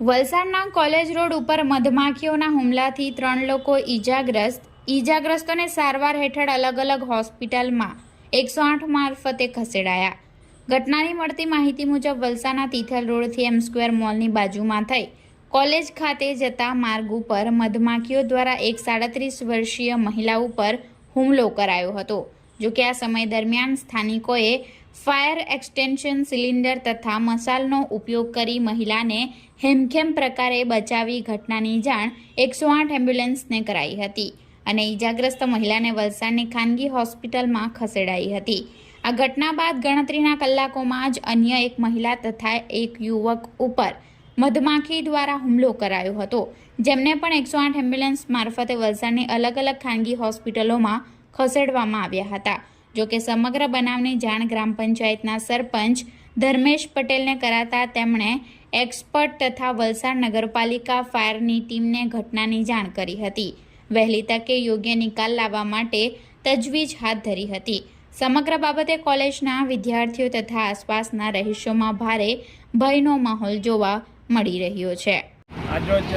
વલસાડના college road ઉપર મધમાખીઓના હુમલાથી 3 લોકો ઈજાગ્રસ્તોને સારવાર હેઠળ અલગ અલગ હોસ્પિટલમાં 108 મારફતે ખસેડાયા. ઘટનાની મળતી માહિતી મુજબ વલસાડના તિથલ રોડથી એમ સ્ક્વેર મોલની બાજુમાં થઈ કોલેજ ખાતે જતા માર્ગ ઉપર મધમાખીઓ દ્વારા એક 37 વર્ષીય મહિલા ઉપર હુમલો કરાયો હતો. જોકે આ સમય દરમિયાન સ્થાનિકોએ ફાયર એક્સટેન્શન સિલિન્ડર તથા મસાલનો ઉપયોગ કરી મહિલાને હેમખેમ પ્રકારે બચાવી ઘટનાની જાણ 108 એમ્બ્યુલન્સને કરાઈ હતી અને ઈજાગ્રસ્ત મહિલાને વલસાડની ખાનગી હોસ્પિટલમાં ખસેડાઈ હતી. આ ઘટના બાદ ગણતરીના કલાકોમાં જ અન્ય એક મહિલા તથા એક યુવક ઉપર મધમાખી દ્વારા હુમલો કરાયો હતો, જેમને પણ 108 એમ્બ્યુલન્સ મારફતે વલસાડની અલગ અલગ ખાનગી હોસ્પિટલોમાં ખસેડવામાં આવ્યા હતા. જોકે સમગ્ર બનાવની જાણ ગ્રામ પંચાયતના સરપંચ ધર્મેશ પટેલને કરાતા તેમણે એક્સપર્ટ તથા વલસાડ નગરપાલિકા ફાયરની ટીમને ઘટનાની જાણ કરી હતી. વહેલી તકે યોગ્ય નિકાલ લાવવા માટે તજવીજ હાથ ધરી હતી. સમગ્ર બાબતે કોલેજના વિદ્યાર્થીઓ તથા આસપાસના રહીશોમાં ભારે ભયનો માહોલ જોવા મળી રહ્યો છે. આજરોજ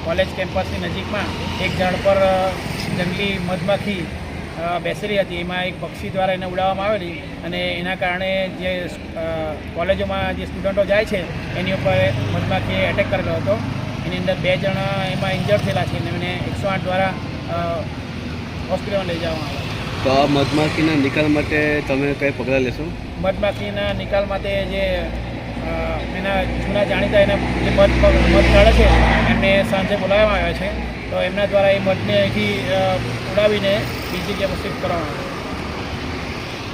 કોલેજ કેમ્પસની નજીકમાં એક ઝાડ પર જંગલી મધમાખી બેસેલી હતી. એમાં એક પક્ષી દ્વારા એને ઉડાવવામાં આવેલી અને એના કારણે જે કોલેજોમાં જે સ્ટુડન્ટો જાય છે એની ઉપર મધમાખીએ એટેક કરેલો હતો. એની અંદર 2 જણા એમાં ઇન્જર્ડ થયેલા છે અને એને 108 દ્વારા હોસ્પિટલમાં લઈ જવામાં આવ્યા. તો આ મધમાખીના નિકાલ માટે તમે કઈ પગલાં લેશો? મધમાખીના નિકાલ માટે જે એના જૂના જાણીતા એના જે મધ કાઢે છે એમને સાંજે બોલાવવામાં આવ્યા છે. તો એમના દ્વારા એ મધને અહીંથી ઉડાવીને બીજી જગ્યાએ શિફ્ટ કરવામાં આવે.